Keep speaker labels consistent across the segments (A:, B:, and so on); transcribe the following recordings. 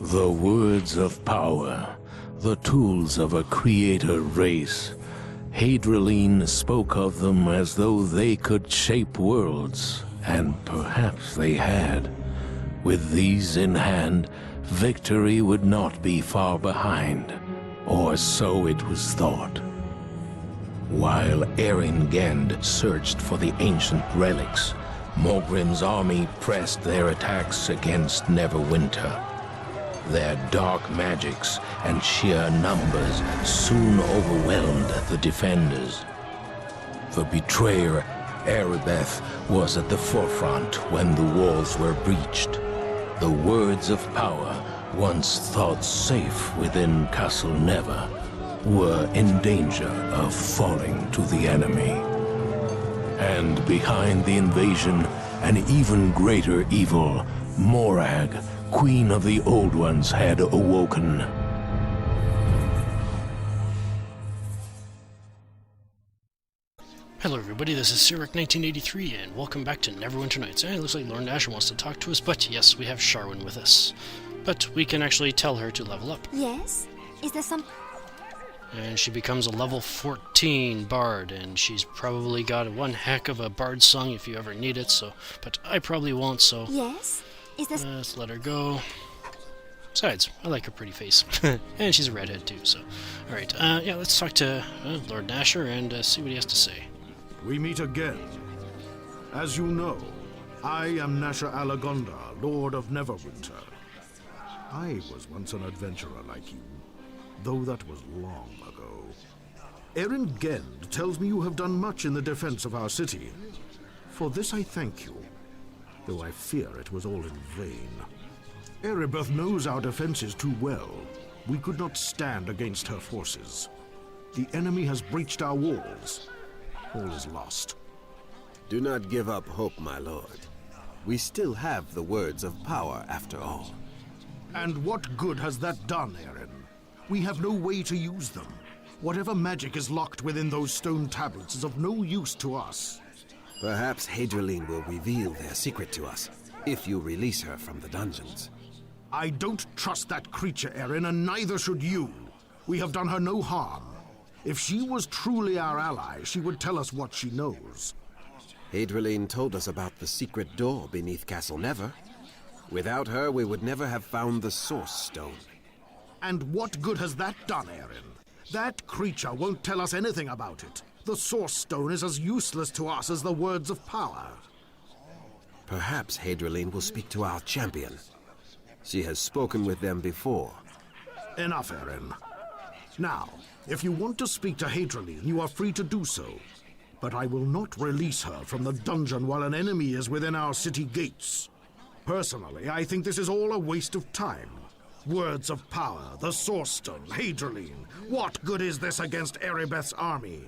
A: The words of power, the tools of a creator race. Haedraline spoke of them as though they could shape worlds, and perhaps they had. With these in hand, victory would not be far behind, or so it was thought. While Gend searched for the ancient relics, Morgrim's army pressed their attacks against Neverwinter. Their dark magics and sheer numbers soon overwhelmed the defenders. The betrayer, Erebeth, was at the forefront when the walls were breached. The words of power, once thought safe within Castle Never, were in danger of falling to the enemy. And behind the invasion, an even greater evil, Morag, Queen of the Old Ones, had awoken.
B: Hello everybody, this is Cyric1983 and welcome back to Neverwinter Nights. It looks like Lord Nasher wants to talk to us, but yes, we have Charwin with us. But we can actually tell her to level up.
C: Yes? Is there some...
B: And she becomes a level 14 bard, and she's probably got one heck of a bard song if you ever need it, so... But I probably won't, so...
C: Yes? Is this...
B: let's let her go. Besides, I like her pretty face. And she's a redhead too, so... Alright, yeah, let's talk to Lord Nasher and see what he has to say.
D: We meet again. As you know, I am Nasher Alagonda, Lord of Neverwinter. I was once an adventurer like you, though that was long ago. Gend tells me you have done much in the defense of our city. For this I thank you, though I fear it was all in vain. Erebeth knows our defenses too well. We could not stand against her forces. The enemy has breached our walls. All is lost.
E: Do not give up hope, my lord. We still have the words of power, after all.
D: And what good has that done, Eren? We have no way to use them. Whatever magic is locked within those stone tablets is of no use to us.
E: Perhaps Haedraline will reveal their secret to us, if you release her from the dungeons.
D: I don't trust that creature, Eren, and neither should you. We have done her no harm. If she was truly our ally, she would tell us what she knows.
E: Haedraline told us about the secret door beneath Castle Never. Without her, we would never have found the Source Stone.
D: And what good has that done, Eren? That creature won't tell us anything about it. The Source Stone is as useless to us as the words of power.
E: Perhaps Haedraline will speak to our champion. She has spoken with them before.
D: Enough, Eren. Now, if you want to speak to Haedraline, you are free to do so. But I will not release her from the dungeon while an enemy is within our city gates. Personally, I think this is all a waste of time. Words of power, the Source Stone, Haedraline. What good is this against Erebeth's army?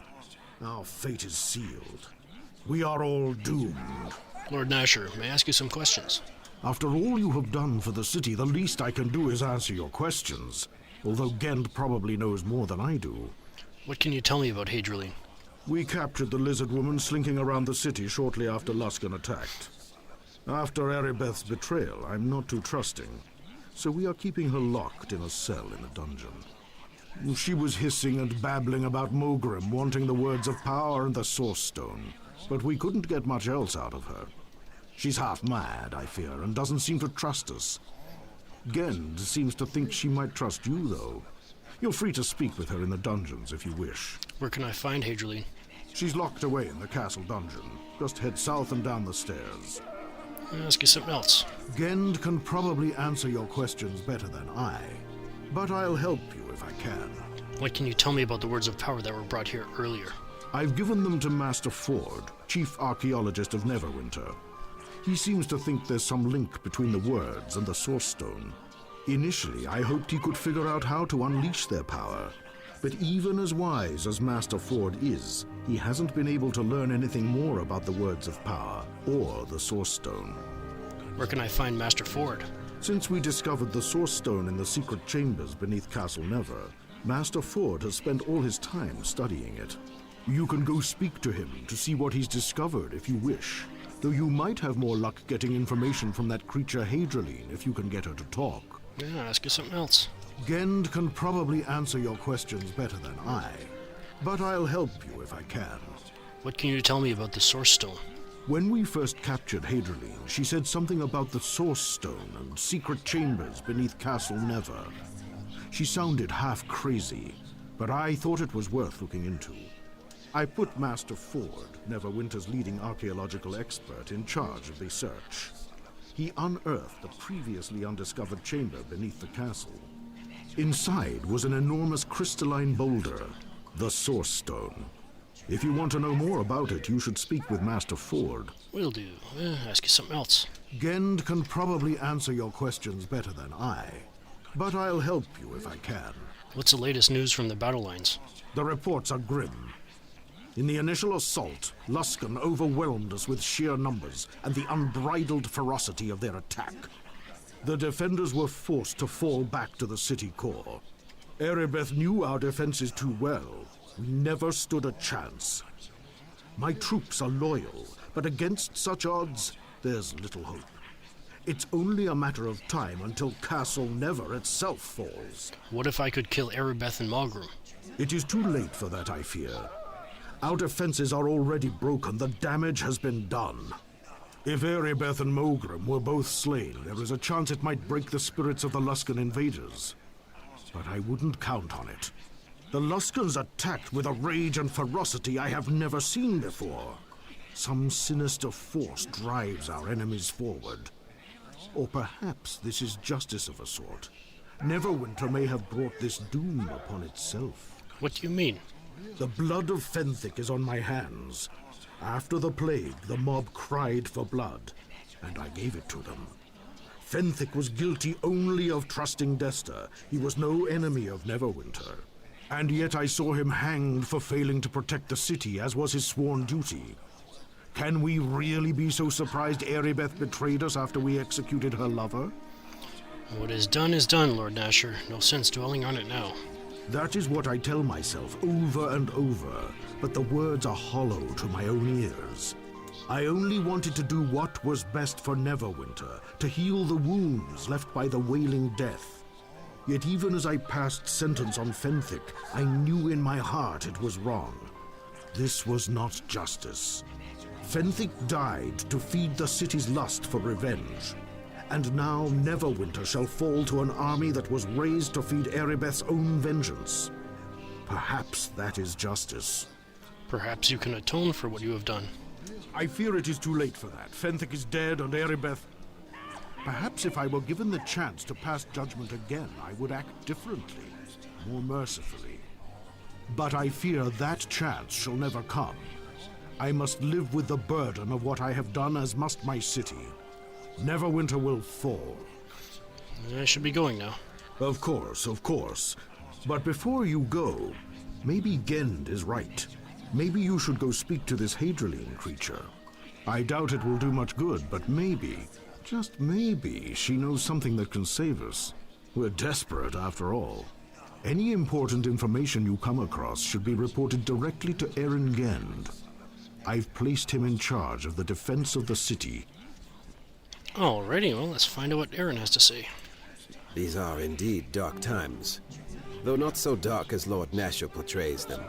D: Our fate is sealed. We are all doomed.
B: Lord Nasher, may I ask you some questions?
D: After all you have done for the city, the least I can do is answer your questions. Although Gend probably knows more than I do.
B: What can you tell me about Haedraline?
D: We captured the lizard woman slinking around the city shortly after Luskan attacked. After Erebeth's betrayal, I'm not too trusting. So we are keeping her locked in a cell in a dungeon. She was hissing and babbling about Morgrim wanting the words of power and the Source Stone. But we couldn't get much else out of her. She's half mad, I fear, and doesn't seem to trust us. Gend seems to think she might trust you, though. You're free to speak with her in the dungeons if you wish.
B: Where can I find Haedraline?
D: She's locked away in the castle dungeon. Just head south and down the stairs.
B: I'll ask you something else.
D: Gend can probably answer your questions better than I, but I'll help you if I can.
B: What can you tell me about the words of power that were brought here earlier?
D: I've given them to Master Ford, Chief Archaeologist of Neverwinter. He seems to think there's some link between the words and the Source Stone. Initially, I hoped he could figure out how to unleash their power. But even as wise as Master Ford is, he hasn't been able to learn anything more about the words of power or the Source Stone.
B: Where can I find Master Ford?
D: Since we discovered the Source Stone in the secret chambers beneath Castle Never, Master Ford has spent all his time studying it. You can go speak to him to see what he's discovered if you wish. Though you might have more luck getting information from that creature Haedraline if you can get her to talk.
B: Yeah, ask you something else.
D: Gend can probably answer your questions better than I, but I'll help you if I can.
B: What can you tell me about the Source Stone?
D: When we first captured Haedraline, she said something about the Source Stone and secret chambers beneath Castle Never. She sounded half crazy, but I thought it was worth looking into. I put Master Ford, Neverwinter's leading archaeological expert, in charge of the search. He unearthed a previously undiscovered chamber beneath the castle. Inside was an enormous crystalline boulder, the Source Stone. If you want to know more about it, you should speak with Master Ford.
B: Will do. Ask you something else.
D: Gend can probably answer your questions better than I, but I'll help you if I can.
B: What's the latest news from the battle lines?
D: The reports are grim. In the initial assault, Luskan overwhelmed us with sheer numbers and the unbridled ferocity of their attack. The defenders were forced to fall back to the city core. Erebeth knew our defenses too well. We never stood a chance. My troops are loyal, but against such odds, there's little hope. It's only a matter of time until Castle Never itself falls.
B: What if I could kill Erebeth and Malgrim?
D: It is too late for that, I fear. Our defenses are already broken. The damage has been done. If Erebeth and Mogrim were both slain, there is a chance it might break the spirits of the Luskan invaders. But I wouldn't count on it. The Luskans attacked with a rage and ferocity I have never seen before. Some sinister force drives our enemies forward. Or perhaps this is justice of a sort. Neverwinter may have brought this doom upon itself.
B: What do you mean?
D: The blood of Fenthic is on my hands. After the plague, the mob cried for blood, and I gave it to them. Fenthic was guilty only of trusting Desta. He was no enemy of Neverwinter. And yet I saw him hanged for failing to protect the city, as was his sworn duty. Can we really be so surprised Erebeth betrayed us after we executed her lover?
B: What is done, Lord Nasher. No sense dwelling on it now.
D: That is what I tell myself over and over, but the words are hollow to my own ears. I only wanted to do what was best for Neverwinter, to heal the wounds left by the wailing death. Yet even as I passed sentence on Fenthic, I knew in my heart it was wrong. This was not justice. Fenthic died to feed the city's lust for revenge. And now Neverwinter shall fall to an army that was raised to feed Erebeth's own vengeance. Perhaps that is justice.
B: Perhaps you can atone for what you have done.
D: I fear it is too late for that. Fenthic is dead and Erebeth... Perhaps if I were given the chance to pass judgment again, I would act differently, more mercifully. But I fear that chance shall never come. I must live with the burden of what I have done, as must my city. Neverwinter will fall.
B: I should be going now.
D: Of course, of course. But before you go, maybe Gend is right. Maybe you should go speak to this Haedraline creature. I doubt it will do much good, but maybe, just maybe, she knows something that can save us. We're desperate, after all. Any important information you come across should be reported directly to Aaron Gend. I've placed him in charge of the defense of the city.
B: Alrighty, well, let's find out what Aaron has to say.
E: These are indeed dark times, though not so dark as Lord Nasher portrays them.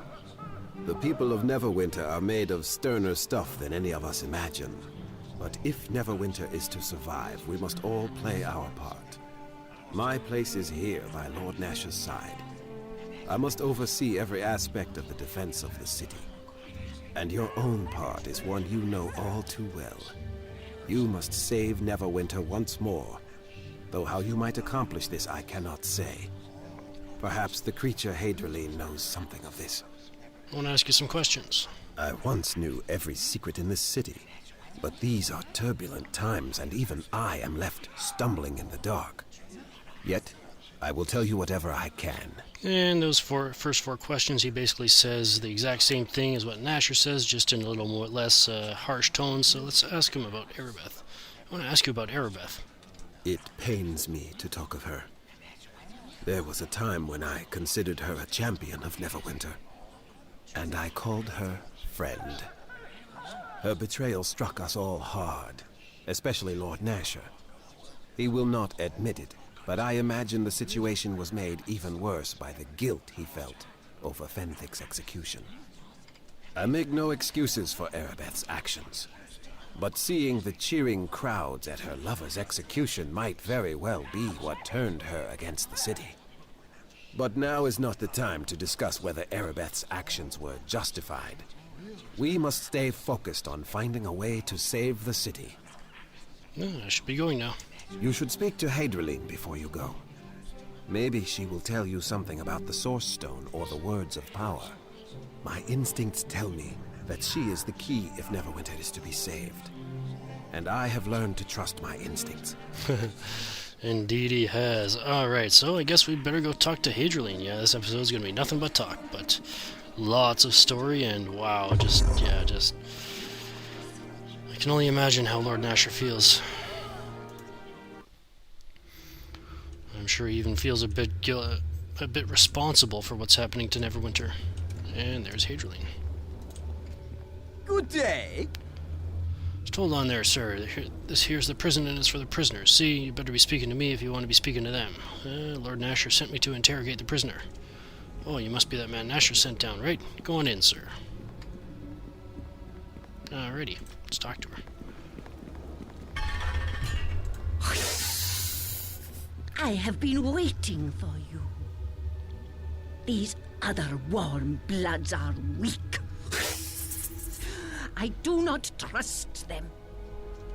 E: The people of Neverwinter are made of sterner stuff than any of us imagine. But if Neverwinter is to survive, we must all play our part. My place is here by Lord Nasher's side. I must oversee every aspect of the defense of the city. And your own part is one you know all too well. You must save Neverwinter once more, though how you might accomplish this I cannot say. Perhaps the creature Haedraline knows something of this.
B: I want to ask you some questions.
E: I once knew every secret in this city, but these are turbulent times, and even I am left stumbling in the dark. Yet, I will tell you whatever I can.
B: And those first four questions, he basically says the exact same thing as what Nasher says, just in a little more less harsh tone. So let's ask him about Erebeth. I want to ask you about Erebeth.
E: It pains me to talk of her. There was a time when I considered her a champion of Neverwinter, and I called her friend. Her betrayal struck us all hard, especially Lord Nasher. He will not admit it, but I imagine the situation was made even worse by the guilt he felt over Fenthic's execution. I make no excuses for Erebeth's actions, but seeing the cheering crowds at her lover's execution might very well be what turned her against the city. But now is not the time to discuss whether Erebeth's actions were justified. We must stay focused on finding a way to save the city.
B: I should be going now.
E: You should speak to Haedraline before you go. Maybe she will tell you something about the Source Stone or the Words of Power. My instincts tell me that she is the key if Neverwinter is to be saved. And I have learned to trust my instincts.
B: Indeed he has. Alright, so I guess we better go talk to Haedraline. Yeah, this episode's gonna be nothing but talk, but lots of story, and wow, just... I can only imagine how Lord Nasher feels. I'm sure he even feels a bit responsible for what's happening to Neverwinter. And there's Haedraline.
F: Good day.
B: Just hold on there, sir. This here's the prison and it's for the prisoners. See, you better be speaking to me if you want to be speaking to them. Lord Nasher sent me to interrogate the prisoner. Oh, you must be that man Nasher sent down, right? Go on in, sir. Alrighty, let's talk to her.
G: I have been waiting for you. These other warm bloods are weak. I do not trust them.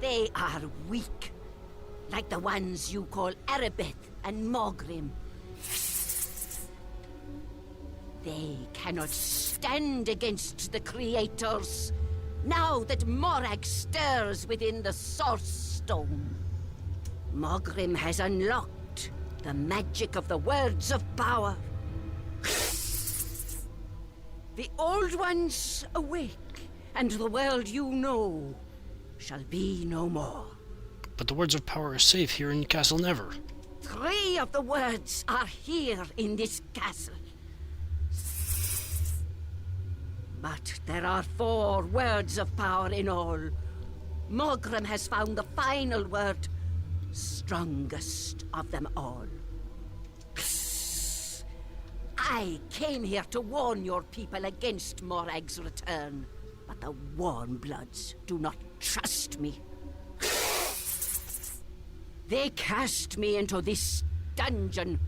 G: They are weak, like the ones you call Erebeth and Mogrim. They cannot stand against the creators, now that Morag stirs within the Source Stone. Mogrim has unlocked the magic of the Words of Power. The Old Ones awake, and the world you know shall be no more.
B: But the Words of Power are safe here in Castle Never.
G: 3 of the words are here in this castle. But there are 4 words of power in all. Mogrim has found the final word, strongest of them all. I came here to warn your people against Morag's return, but the Warmbloods do not trust me. They cast me into this dungeon.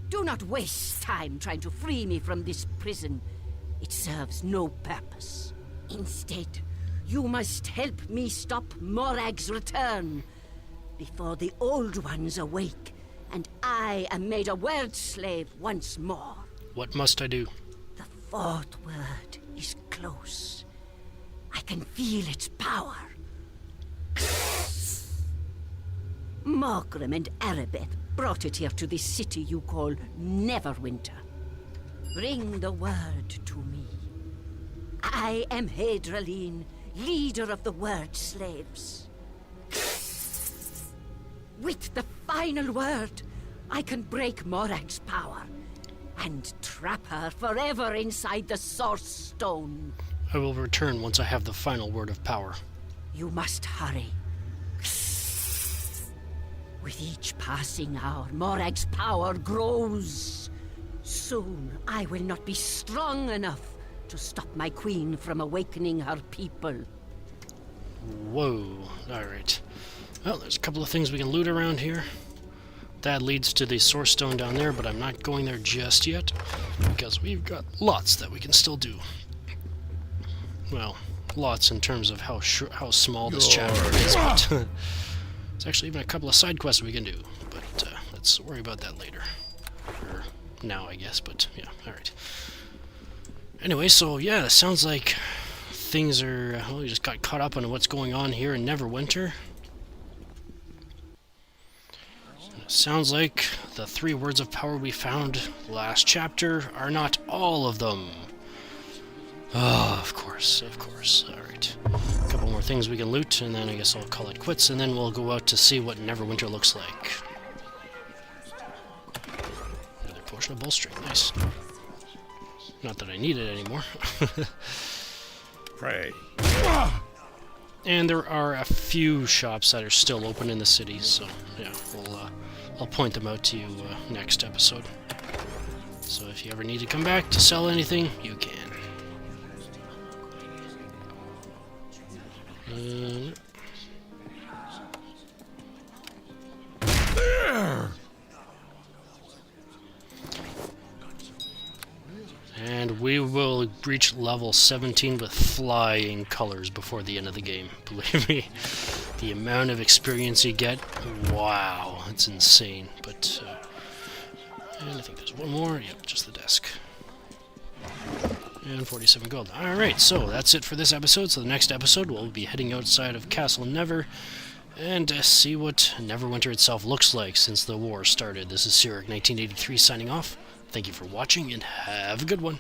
G: Do not waste time trying to free me from this prison. It serves no purpose. Instead, you must help me stop Morag's return before the Old Ones awake and I am made a word slave once more.
B: What must I do?
G: The 4th word is close. I can feel its power. Mogrim and Erebeth brought it here to this city you call Neverwinter. Bring the word to me. I am Haedraline, leader of the Word Slaves. With the final word, I can break Morag's power and trap her forever inside the Source Stone.
B: I will return once I have the final word of power.
G: You must hurry. With each passing hour, Morag's power grows. Soon, I will not be strong enough to stop my queen from awakening her people.
B: Whoa. Alright. Well, there's a couple of things we can loot around here. That leads to the Source Stone down there, but I'm not going there just yet, because we've got lots that we can still do. Well, lots in terms of how small this chapter is, but there's actually even a couple of side quests we can do, but let's worry about that later. Or now, I guess, but yeah, alright. Anyway, so yeah, it sounds like things are... well, we just got caught up on what's going on here in Neverwinter. Sounds like the 3 words of power we found last chapter are not all of them. Oh, of course. Alright. A couple more things we can loot, and then I guess I'll call it quits, and then we'll go out to see what Neverwinter looks like. Another potion of bolstering. Nice. Not that I need it anymore.
A: Pray.
B: And there are a few shops that are still open in the city, so yeah, I'll I'll point them out to you next episode. So if you ever need to come back to sell anything, you can. And we will reach level 17 with flying colors before the end of the game. Believe me, the amount of experience you get, wow, it's insane. But, and I think there's one more. Yep, just the desk. And 47 gold. Alright, so that's it for this episode. So the next episode, we'll be heading outside of Castle Never and see what Neverwinter itself looks like since the war started. This is Cyric 1983 signing off. Thank you for watching, and have a good one.